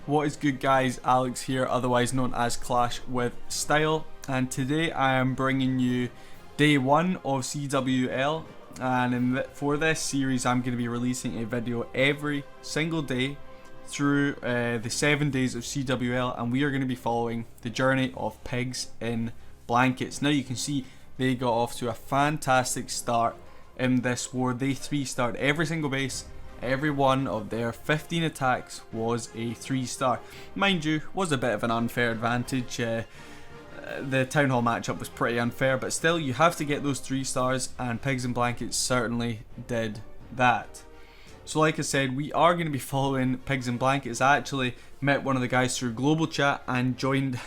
What is good, guys? Alex here, otherwise known as Clash with Style, and today I am bringing you day 1 of CWL, and for this series I'm going to be releasing a video every single day through the 7 days of CWL, and we are going to be following the journey of Pigs in Blankets. Now you can see they got off to a fantastic start in this war. They 3-starred every single base. Every one of their 15 attacks was a 3-star. Mind you, was a bit of an unfair advantage. The Town Hall matchup was pretty unfair, but still you have to get those 3 stars, and Pigs in Blankets certainly did that. So like I said, we are going to be following Pigs in Blankets. I actually met one of the guys through global chat and joined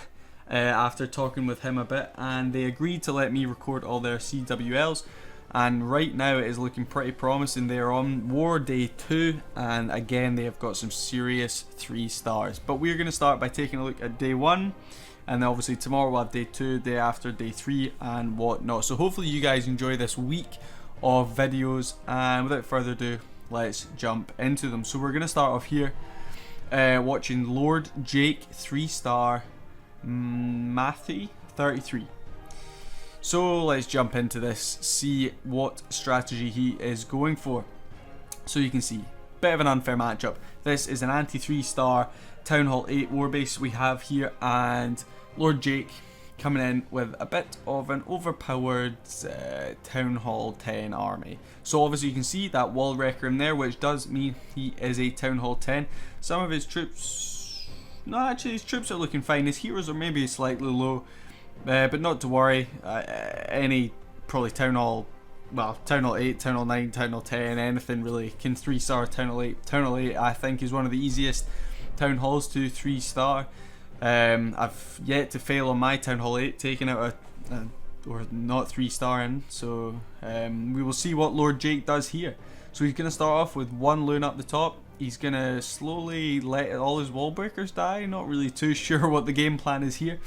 after talking with him a bit, and they agreed to let me record all their CWLs. And right now it is looking pretty promising. They are on war day 2, and again they have got some serious 3 stars. But we're going to start by taking a look at day 1, and then obviously tomorrow we'll have day 2, day after day 3 and whatnot. So hopefully you guys enjoy this week of videos, and without further ado, let's jump into them. So we're going to start off here watching Lord Jake 3-star Matthew 33. So let's jump into this, see what strategy he is going for. So you can see, bit of an unfair matchup. This is an anti-3-star Town Hall 8 warbase we have here, and Lord Jake coming in with a bit of an overpowered Town Hall 10 army. So obviously you can see that wall wrecker in there, which does mean he is a Town Hall 10. Some of his troops, no, actually his troops are looking fine. His heroes are maybe slightly low. But not to worry, any probably Town Hall 8, Town Hall 9, Town Hall 10, anything really can 3-star Town Hall 8. Town Hall 8 I think is one of the easiest Town Halls to 3-star. I've yet to fail on my Town Hall 8 taking out or not 3-starring, so we will see what Lord Jake does here. So he's going to start off with 1 loon up the top. He's going to slowly let all his wall breakers die. Not really too sure what the game plan is here.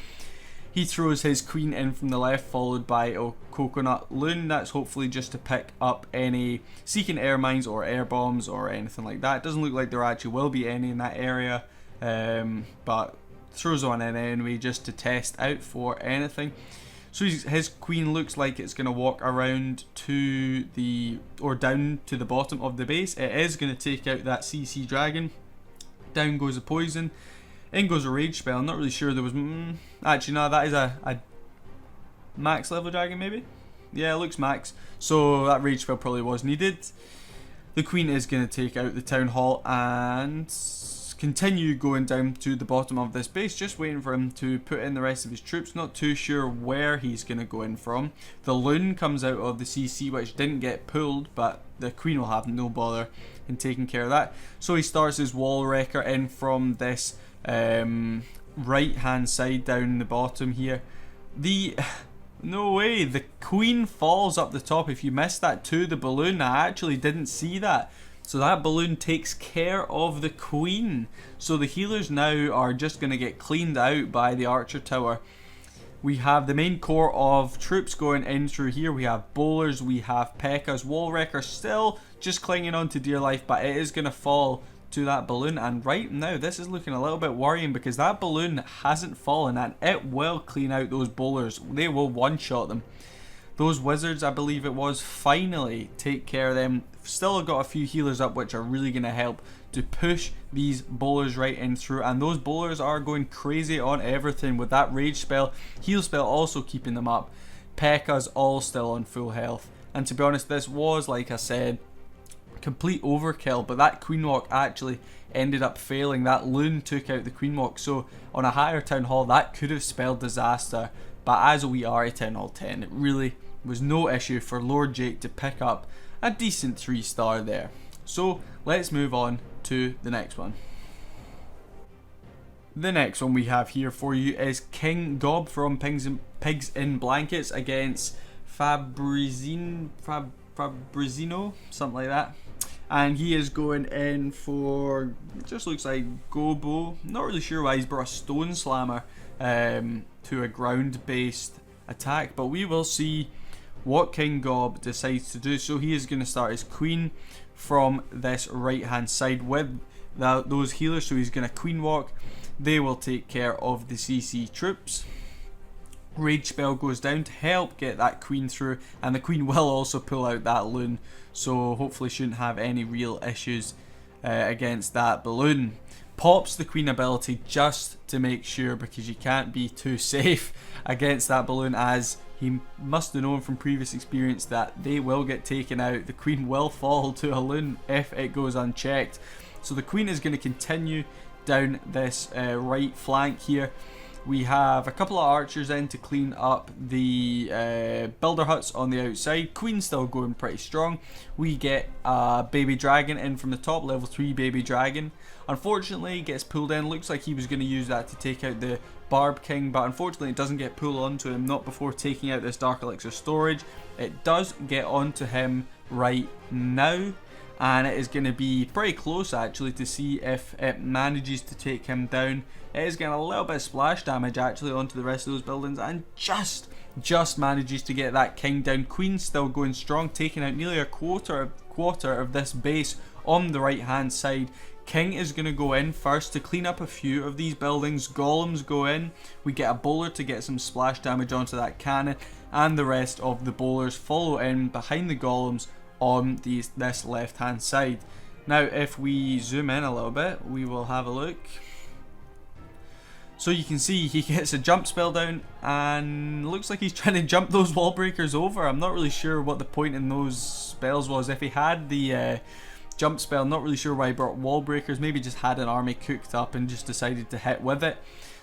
He throws his queen in from the left, followed by a coconut loon. That's hopefully just to pick up any seeking air mines or air bombs or anything like that. It doesn't look like there actually will be any in that area, but throws one in anyway just to test out for anything. So his queen looks like it's going to walk around to the, or down to the bottom of the base. It is going to take out that CC dragon. Down goes the poison. In goes a rage spell. I'm not really sure there was... actually, no, that is a max level dragon, maybe? Yeah, it looks max. So that rage spell probably was needed. The queen is going to take out the town hall and continue going down to the bottom of this base. Just waiting for him to put in the rest of his troops. Not too sure where he's going to go in from. The loon comes out of the CC, which didn't get pulled, but the queen will have no bother in taking care of that. So he starts his wall wrecker in from this right hand side down the bottom here. No way, the queen falls up the top. If you missed that to the balloon, I actually didn't see that. So that balloon takes care of the queen. So the healers now are just going to get cleaned out by the archer tower. We have the main core of troops going in through here. We have bowlers, we have P.E.K.K.A.s, wall wrecker still just clinging on to dear life, but it is going to fall to that balloon. And right now this is looking a little bit worrying because that balloon hasn't fallen, and it will clean out those bowlers. They will one-shot them. Those wizards, I believe it was, finally take care of them. Still got a few healers up, which are really going to help to push these bowlers right in through, and those bowlers are going crazy on everything with that rage spell, heal spell also keeping them up. P.E.K.K.A.'s all still on full health, and to be honest, this was, like I said, complete overkill, but that queen walk actually ended up failing. That loon took out the queen walk, so on a higher town hall that could have spelled disaster, but as we are a town hall 10, it really was no issue for Lord Jake to pick up a decent 3-star there. So let's move on to the next one. The next one we have here for you is King Gob from Pigs in Blankets against Fabrizino, something like that. And he is going in for, it just looks like Gobo. Not really sure why he's brought a stone slammer to a ground based attack, but we will see what King Gob decides to do. So he is going to start his queen from this right hand side with those healers, so he's going to queen walk. They will take care of the CC troops. Rage spell goes down to help get that queen through, and the queen will also pull out that loon, so hopefully shouldn't have any real issues against that balloon. Pops the queen ability just to make sure, because you can't be too safe against that balloon, as he must have known from previous experience that they will get taken out. The queen will fall to a loon if it goes unchecked. So the queen is going to continue down this right flank here. We have a couple of archers in to clean up the builder huts on the outside. Queen's still going pretty strong. We get a baby dragon in from the top, level 3 baby dragon. Unfortunately, gets pulled in. Looks like he was going to use that to take out the Barb King, but unfortunately it doesn't get pulled onto him, not before taking out this Dark Elixir storage. It does get onto him right now, and it is going to be pretty close actually to see if it manages to take him down. It is getting a little bit of splash damage actually onto the rest of those buildings, and just manages to get that king down. Queen's still going strong, taking out nearly a quarter of this base on the right hand side. King is going to go in first to clean up a few of these buildings. Golems go in. We get a bowler to get some splash damage onto that cannon, and the rest of the bowlers follow in behind the golems on this left hand side. Now if we zoom in a little bit, we will have a look. So you can see he gets a jump spell down, and looks like he's trying to jump those wall breakers over. I'm not really sure what the point in those spells was. If he had the jump spell, not really sure why he brought wall breakers. Maybe just had an army cooked up and just decided to hit with it.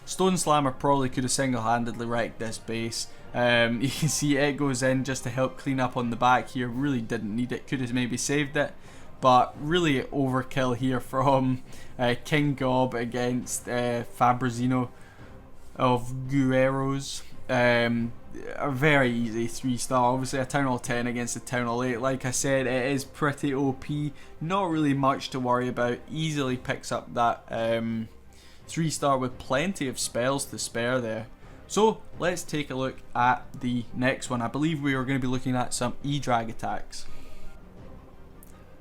Stone Slammer probably could have single-handedly wrecked this base. You can see it goes in just to help clean up on the back here. Really didn't need it. Could have maybe saved it. But really overkill here from King Gob against Fabrizino of GUERREROS. A very easy 3-star. Obviously a Town Hall 10 against a Town Hall 8. Like I said, it is pretty OP. Not really much to worry about. Easily picks up that 3-star with plenty of spells to spare there. So let's take a look at the next one. I believe we are going to be looking at some E-Drag attacks.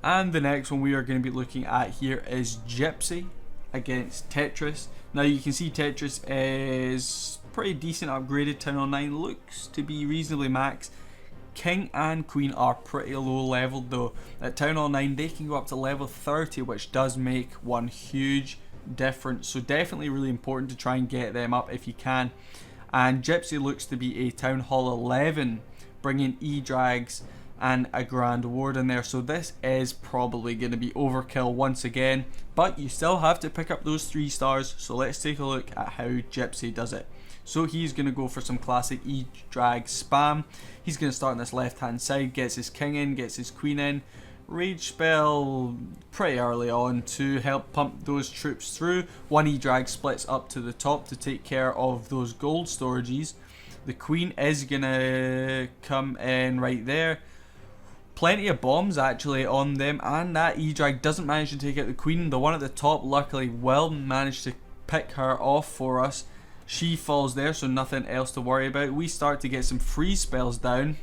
And the next one we are going to be looking at here is Gypsy against Tetris. Now you can see Tetris is pretty decent upgraded. Town Hall 9 looks to be reasonably max. King and Queen are pretty low leveled though. At Town Hall 9 they can go up to level 30, which does make one huge difference. So definitely really important to try and get them up if you can. And Gypsy looks to be a Town Hall 11, bringing E-Drags and a Grand Warden there, so this is probably going to be overkill once again, but you still have to pick up those 3 stars. So let's take a look at how Gypsy does it. So he's going to go for some classic E-Drag spam. He's going to start on this left hand side, gets his king in, gets his queen in. Rage spell pretty early on to help pump those troops through. One E-Drag splits up to the top to take care of those gold storages. The queen is going to come in right there. Plenty of bombs actually on them, and that E-Drag doesn't manage to take out the queen. The one at the top luckily will manage to pick her off for us. She falls there, so nothing else to worry about. We start to get some freeze spells down.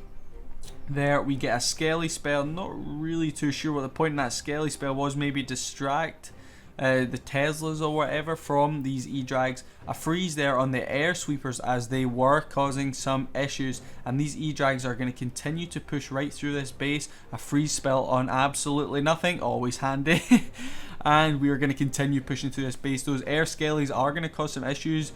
There we get a Skelly spell. Not really too sure what the point in that Skelly spell was. Maybe distract the Teslas or whatever from these E-Drags. A freeze there on the air sweepers as they were causing some issues, and these E-Drags are going to continue to push right through this base. A freeze spell on absolutely nothing, always handy. And we are going to continue pushing through this base. Those air Skellies are going to cause some issues,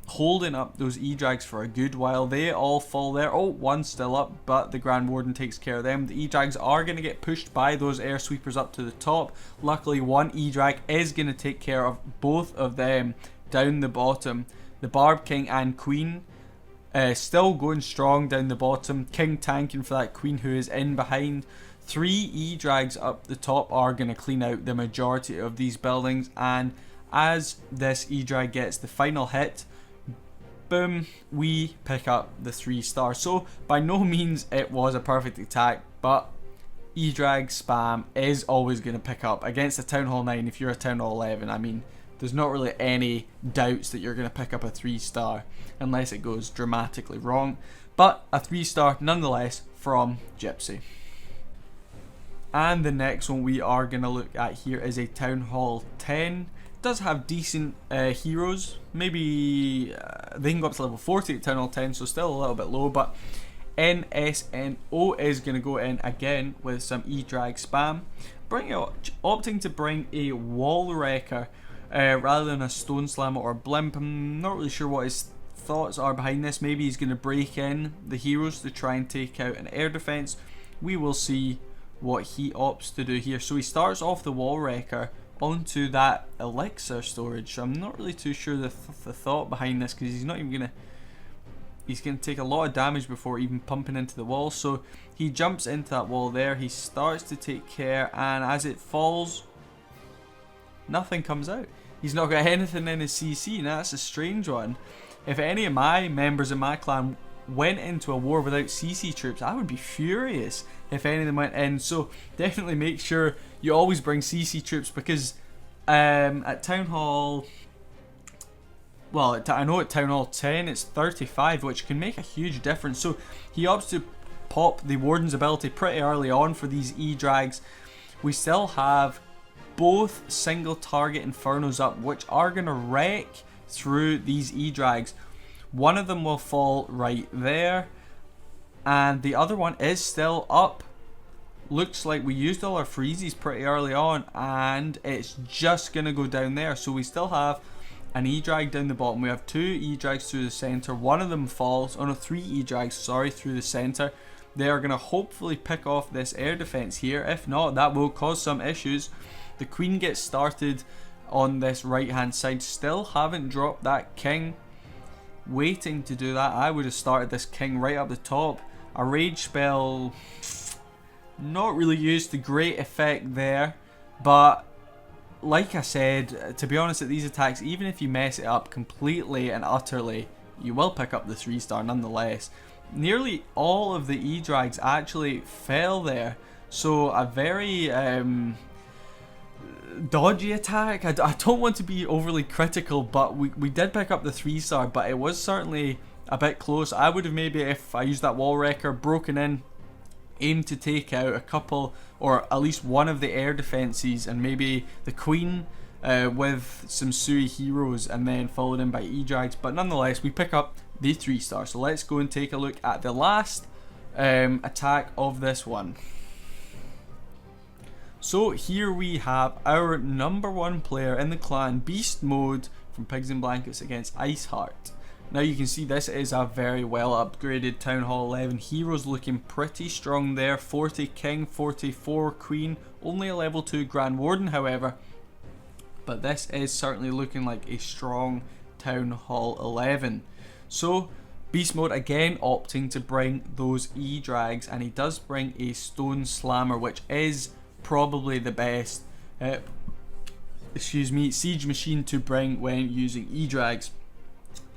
holding up those E-Drags for a good while. They all fall there. Oh, one's still up, but the Grand Warden takes care of them. The E-Drags are going to get pushed by those air sweepers up to the top. Luckily, one E-Drag is going to take care of both of them down the bottom. The Barb King and Queen still going strong down the bottom. King tanking for that Queen who is in behind. 3 E-Drags up the top are going to clean out the majority of these buildings, and as this E-Drag gets the final hit, boom, we pick up the 3 stars. So by no means it was a perfect attack, but E-Drag spam is always going to pick up against a Town Hall 9. If you're a Town Hall 11, I mean, there's not really any doubts that you're going to pick up a 3-star unless it goes dramatically wrong, but a 3-star nonetheless from Gypsy. And the next one we are going to look at here is a Town Hall 10. It does have decent heroes. Maybe they can go up to level 40 at Town Hall 10, so still a little bit low. But NSNO is going to go in again with some E-Drag spam. Opting to bring a Wall Wrecker rather than a Stone Slammer or Blimp. I'm not really sure what his thoughts are behind this. Maybe he's going to break in the heroes to try and take out an air defense. We will see what he opts to do here. So he starts off the Wall Wrecker onto that elixir storage. So I'm not really too sure the thought behind this, because he's not even gonna. He's gonna take a lot of damage before even pumping into the wall. So he jumps into that wall there. He starts to take care, and as it falls, nothing comes out. He's not got anything in his CC. Now that's a strange one. If any of my members in my clan went into a war without CC troops, I would be furious if any of them went in. So definitely make sure you always bring CC troops, because at Town Hall, well, I know at Town Hall 10 it's 35, which can make a huge difference. So he opts to pop the Warden's ability pretty early on for these E-Drags. We still have both single target Infernos up, which are going to wreck through these E-Drags. One of them will fall right there, and the other one is still up. Looks like we used all our freezies pretty early on, and it's just going to go down there. So we still have an E-Drag down the bottom. We have 2 E-Drags through the center. One of them falls, oh no, 3 E-Drags, sorry, through the center. They are going to hopefully pick off this air defense here. If not, that will cause some issues. The Queen gets started on this right hand side. Still haven't dropped that King. Waiting to do that. I would have started this King right up the top. A rage spell, not really used to great effect there, but like I said, to be honest, at these attacks, even if you mess it up completely and utterly, you will pick up the 3-star nonetheless. Nearly all of the E-Drags actually fell there, so a very dodgy attack. I don't want to be overly critical, but we did pick up the 3-star, but it was certainly a bit close. I would have maybe, if I used that Wall Wrecker, broken in, aimed to take out a couple, or at least one of the air defenses, and maybe the Queen with some Sui heroes, and then followed in by E-Drags. But nonetheless, we pick up the 3-star. So let's go and take a look at the last attack of this one. So here we have our #1 player in the clan, Beast Mode from Pigs in Blankets against Iceheart. Now you can see this is a very well upgraded Town Hall 11. Heroes looking pretty strong there. 40 King, 44 Queen, only a level 2 Grand Warden however. But this is certainly looking like a strong Town Hall 11. So Beast Mode again opting to bring those E-Drags, and he does bring a Stone Slammer, which is probably the best siege machine to bring when using E-Drags.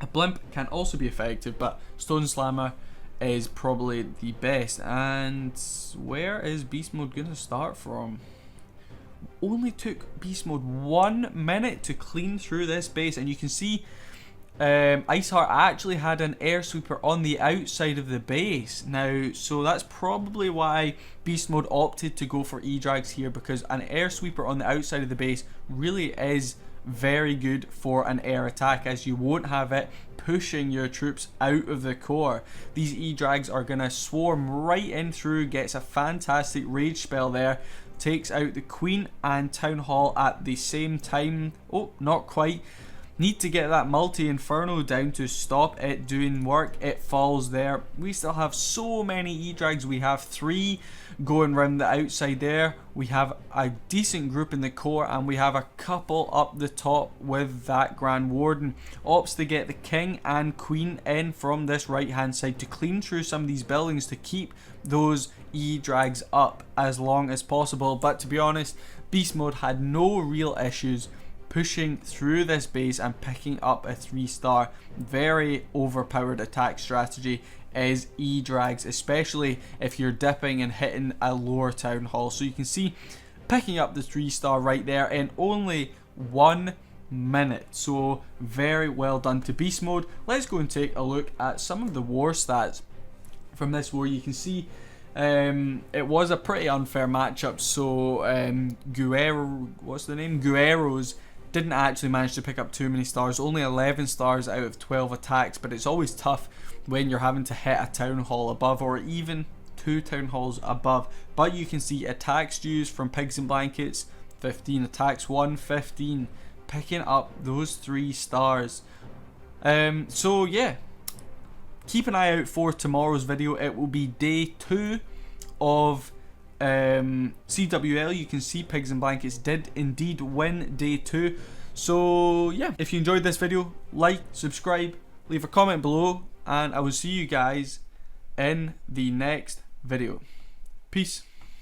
A Blimp can also be effective, but Stone Slammer is probably the best. And where is Beast Mode going to start from? Only took Beast Mode 1 minute to clean through this base, and you can see Iceheart actually had an air sweeper on the outside of the base. Now, so that's probably why Beast Mode opted to go for E-Drags here, because an air sweeper on the outside of the base really is very good for an air attack, as you won't have it pushing your troops out of the core. These E-Drags are going to swarm right in through, gets a fantastic rage spell there, takes out the Queen and Town Hall at the same time. Oh, not quite. Need to get that multi-inferno down to stop it doing work. It falls there. We still have so many E-Drags. We have 3 going around the outside there. We have a decent group in the core, and we have a couple up the top with that Grand Warden. Opts to get the King and Queen in from this right hand side to clean through some of these buildings to keep those E-Drags up as long as possible. But to be honest, Beast Mode had no real issues pushing through this base and picking up a 3-star. Very overpowered attack strategy is E-Drags, especially if you're dipping and hitting a lower Town Hall. So you can see picking up the 3-star right there in only 1 minute. So very well done to Beast Mode. Let's go and take a look at some of the war stats from this war. You can see It was a pretty unfair matchup, so GUERREROS didn't actually manage to pick up too many stars, only 11 stars out of 12 attacks, but it's always tough when you're having to hit a town hall above, or even 2 town halls above. But you can see attacks used from Pigs in Blankets, 15, attacks 1, 15, picking up those 3 stars. So yeah, keep an eye out for tomorrow's video. It will be day 2 of CWL. You can see Pigs in Blankets did indeed win day 2. So yeah, if you enjoyed this video, like, subscribe, leave a comment below, and I will see you guys in the next video. Peace.